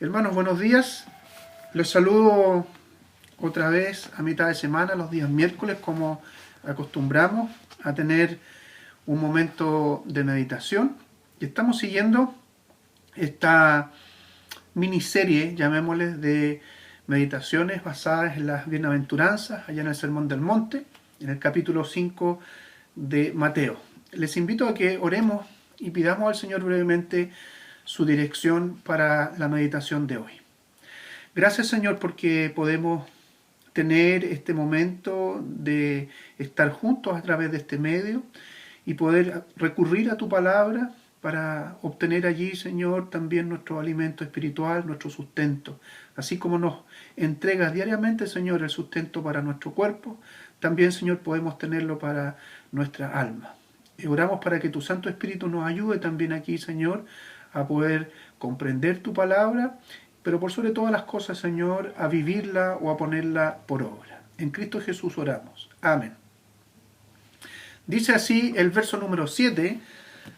Hermanos, buenos días. Los saludo otra vez a mitad de semana, los días miércoles, como acostumbramos a tener un momento de meditación. Y estamos siguiendo esta miniserie, llamémosle, de meditaciones basadas en las bienaventuranzas, allá en el Sermón del Monte, en el capítulo 5 de Mateo. Les invito a que oremos y pidamos al Señor brevemente su dirección para la meditación de hoy. Gracias, Señor, porque podemos tener este momento de estar juntos a través de este medio y poder recurrir a tu palabra para obtener allí, Señor, también nuestro alimento espiritual, nuestro sustento. Así como nos entregas diariamente, Señor, el sustento para nuestro cuerpo, también, Señor, podemos tenerlo para nuestra alma. Y oramos para que tu Santo Espíritu nos ayude también aquí, Señor, a poder comprender tu palabra, pero por sobre todas las cosas, Señor, a vivirla o a ponerla por obra. En Cristo Jesús oramos. Amén. Dice así el verso número 7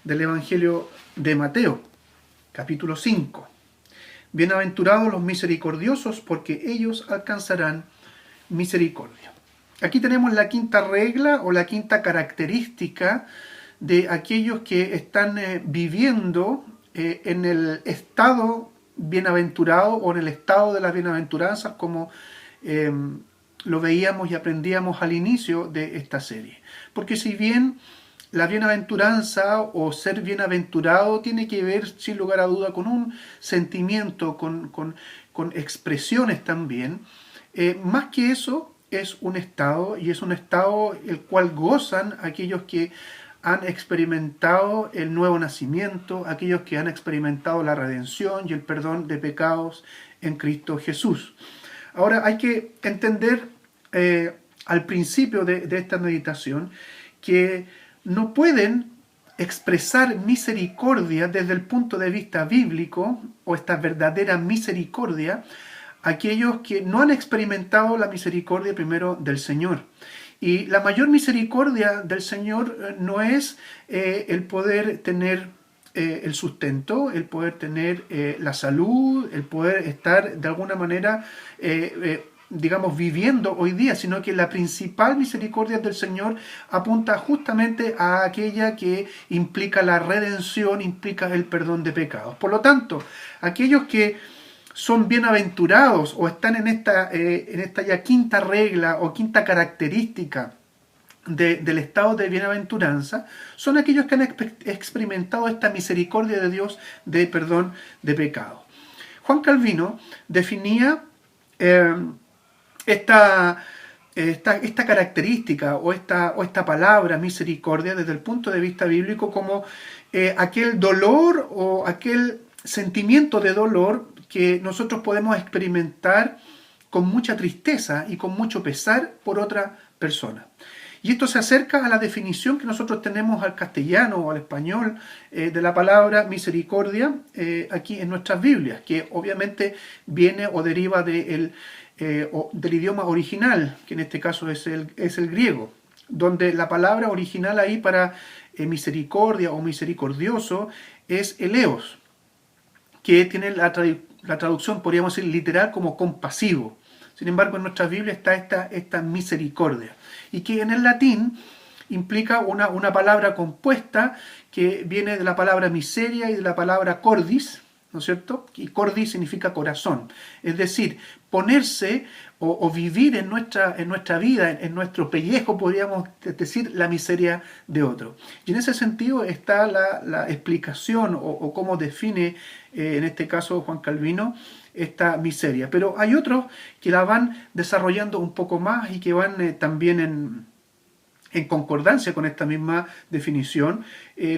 del Evangelio de Mateo, capítulo 5. Bienaventurados los misericordiosos, porque ellos alcanzarán misericordia. Aquí tenemos la quinta regla o la quinta característica de aquellos que están viviendo en el estado bienaventurado o en el estado de las bienaventuranzas, como lo veíamos y aprendíamos al inicio de esta serie. Porque si bien la bienaventuranza o ser bienaventurado tiene que ver, sin lugar a duda, con un sentimiento, con expresiones también, más que eso es un estado, y es un estado el cual gozan aquellos que han experimentado el nuevo nacimiento, aquellos que han experimentado la redención y el perdón de pecados en Cristo Jesús. Ahora hay que entender al principio de esta meditación que no pueden expresar misericordia desde el punto de vista bíblico, o esta verdadera misericordia, aquellos que no han experimentado la misericordia primero del Señor. Y la mayor misericordia del Señor no es el poder tener el sustento, el poder tener la salud, el poder estar de alguna manera, digamos, viviendo hoy día, sino que la principal misericordia del Señor apunta justamente a aquella que implica la redención, implica el perdón de pecados. Por lo tanto, aquellos que son bienaventurados o están en esta ya quinta regla o quinta característica del estado de bienaventuranza, son aquellos que han experimentado esta misericordia de Dios de perdón de pecado. Juan Calvino definía esta característica o esta palabra misericordia desde el punto de vista bíblico como aquel dolor o aquel sentimiento de dolor que nosotros podemos experimentar con mucha tristeza y con mucho pesar por otra persona. Y esto se acerca a la definición que nosotros tenemos al castellano o al español de la palabra misericordia aquí en nuestras Biblias, que obviamente viene o deriva del idioma original, que en este caso es el griego, donde la palabra original ahí para misericordia o misericordioso es eleos, que tiene la traducción, podríamos decir, literal como compasivo. Sin embargo, en nuestra Biblia está esta misericordia, y que en el latín implica una palabra compuesta que viene de la palabra miseria y de la palabra cordis, ¿no es cierto? Y cordis significa corazón. Es decir, ponerse o vivir en nuestra vida, en nuestro pellejo, podríamos decir, la miseria de otro. Y en ese sentido está la explicación o cómo define, en este caso Juan Calvino, esta miseria. Pero hay otros que la van desarrollando un poco más y que van también en concordancia con esta misma definición,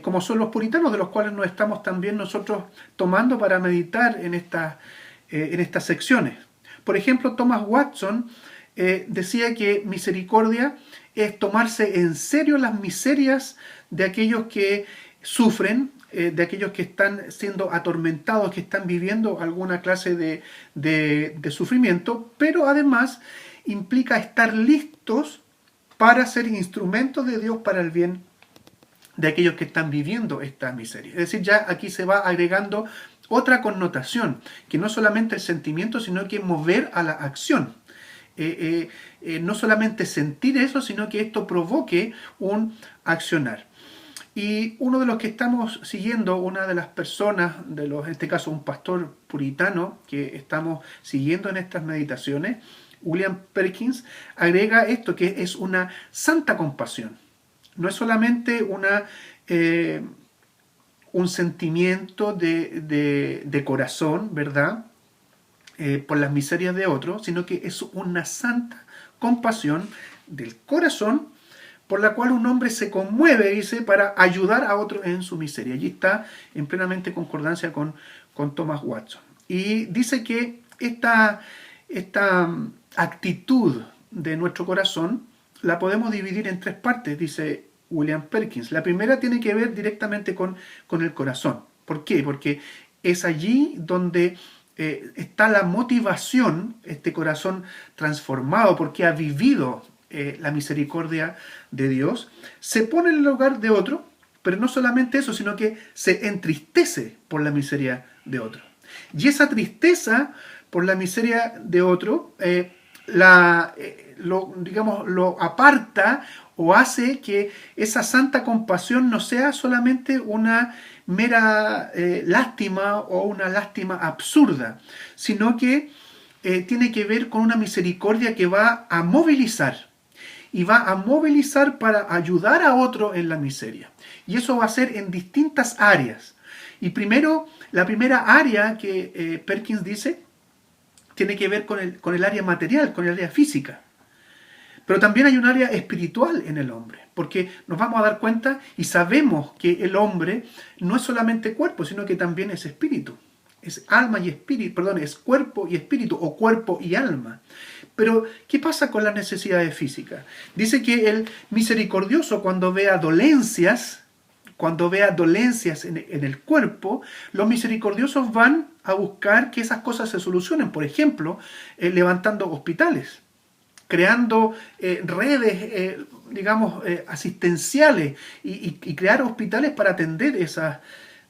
como son los puritanos, de los cuales nos estamos también nosotros tomando para meditar en estas secciones. Por ejemplo, Thomas Watson decía que misericordia es tomarse en serio las miserias de aquellos que sufren, de aquellos que están siendo atormentados, que están viviendo alguna clase de sufrimiento, pero además implica estar listos para ser instrumentos de Dios para el bien de aquellos que están viviendo esta miseria. Es decir, ya aquí se va agregando otra connotación, que no solamente el sentimiento, sino que mover a la acción. No solamente sentir eso, sino que esto provoque un accionar. Y uno de los que estamos siguiendo, una de las personas, en este caso un pastor puritano que estamos siguiendo en estas meditaciones, William Perkins, agrega esto, que es una santa compasión. No es solamente un sentimiento de corazón, ¿verdad? Por las miserias de otros, sino que es una santa compasión del corazón por la cual un hombre se conmueve, dice, para ayudar a otros en su miseria. Allí está en plenamente concordancia con Thomas Watson. Y dice que esta actitud de nuestro corazón la podemos dividir en tres partes, dice William Perkins. La primera tiene que ver directamente con el corazón. ¿Por qué? Porque es allí donde está la motivación, este corazón transformado porque ha vivido la misericordia de Dios, se pone en el lugar de otro, pero no solamente eso, sino que se entristece por la miseria de otro. Y esa tristeza por la miseria de otro lo aparta o hace que esa santa compasión no sea solamente una mera lástima o una lástima absurda, sino que tiene que ver con una misericordia que va a movilizar y va a movilizar para ayudar a otro en la miseria. Y eso va a ser en distintas áreas. Y primero, la primera área que Perkins dice tiene que ver con el área material, con el área física. Pero también hay un área espiritual en el hombre, porque nos vamos a dar cuenta y sabemos que el hombre no es solamente cuerpo, sino que también es espíritu. Es alma y espíritu, perdón, es cuerpo y espíritu, o cuerpo y alma. Pero, ¿qué pasa con las necesidades físicas? Dice que el misericordioso, cuando vea dolencias en el cuerpo, los misericordiosos van a buscar que esas cosas se solucionen. Por ejemplo, levantando hospitales, creando redes, asistenciales y crear hospitales para atender esas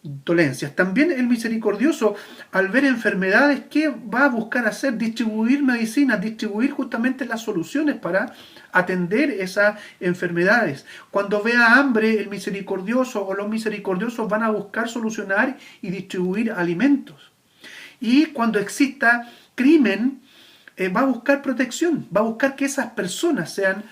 dolencias. También el misericordioso, al ver enfermedades, ¿qué va a buscar hacer? Distribuir medicinas, distribuir justamente las soluciones para atender esas enfermedades. Cuando vea hambre, el misericordioso o los misericordiosos van a buscar solucionar y distribuir alimentos. Y cuando exista crimen, va a buscar protección, va a buscar que esas personas sean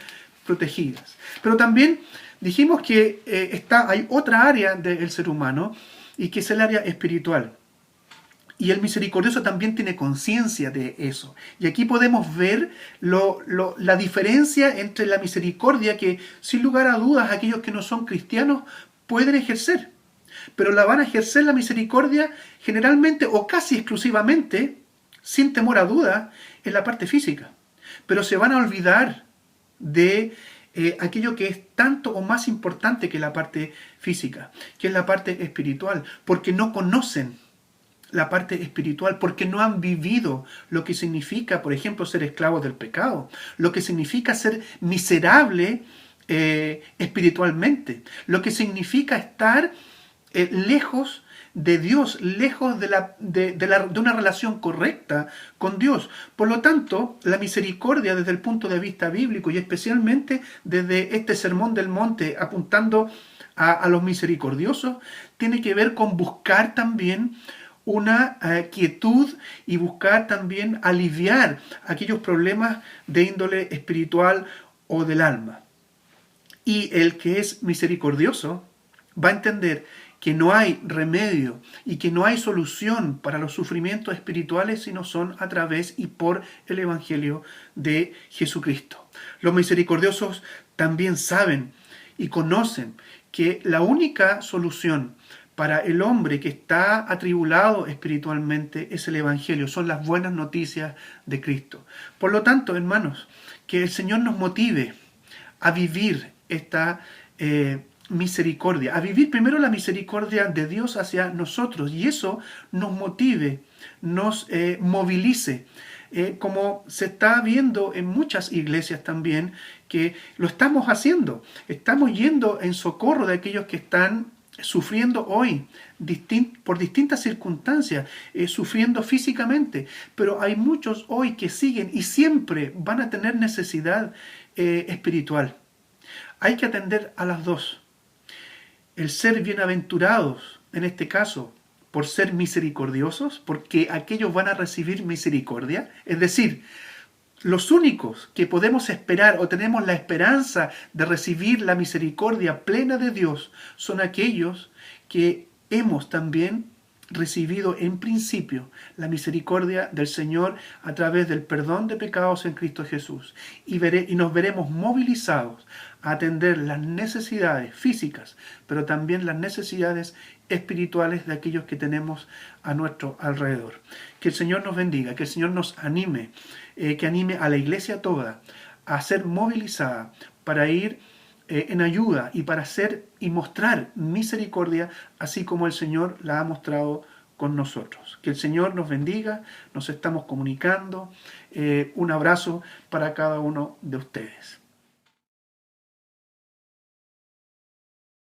protegidas. Pero también dijimos que hay otra área del ser humano y que es el área espiritual. Y el misericordioso también tiene conciencia de eso. Y aquí podemos ver la diferencia entre la misericordia que, sin lugar a dudas, aquellos que no son cristianos pueden ejercer. Pero la van a ejercer la misericordia generalmente o casi exclusivamente, sin temor a duda, en la parte física. Pero se van a olvidar de aquello que es tanto o más importante que la parte física, que es la parte espiritual, porque no conocen la parte espiritual, porque no han vivido lo que significa, por ejemplo, ser esclavos del pecado, lo que significa ser miserable espiritualmente, lo que significa estar lejos de Dios, lejos de una relación correcta con Dios. Por lo tanto, la misericordia desde el punto de vista bíblico y especialmente desde este sermón del monte apuntando a los misericordiosos, tiene que ver con buscar también una quietud y buscar también aliviar aquellos problemas de índole espiritual o del alma. Y el que es misericordioso va a entender que no hay remedio y que no hay solución para los sufrimientos espirituales si no son a través y por el Evangelio de Jesucristo. Los misericordiosos también saben y conocen que la única solución para el hombre que está atribulado espiritualmente es el Evangelio, son las buenas noticias de Cristo. Por lo tanto, hermanos, que el Señor nos motive a vivir esta misericordia, a vivir primero la misericordia de Dios hacia nosotros, y eso nos motive, nos movilice, como se está viendo en muchas iglesias también, que lo estamos haciendo, estamos yendo en socorro de aquellos que están sufriendo hoy por distintas circunstancias, sufriendo físicamente, pero hay muchos hoy que siguen y siempre van a tener necesidad espiritual. Hay que atender a las dos. El ser bienaventurados, en este caso, por ser misericordiosos, porque aquellos van a recibir misericordia, es decir, los únicos que podemos esperar o tenemos la esperanza de recibir la misericordia plena de Dios son aquellos que hemos también recibido en principio la misericordia del Señor a través del perdón de pecados en Cristo Jesús. Y nos veremos movilizados a atender las necesidades físicas, pero también las necesidades espirituales de aquellos que tenemos a nuestro alrededor. Que el Señor nos bendiga, que el Señor nos anime, que anime a la iglesia toda a ser movilizada para ir en ayuda y para hacer y mostrar misericordia, así como el Señor la ha mostrado con nosotros. Que el Señor nos bendiga, nos estamos comunicando. Un abrazo para cada uno de ustedes.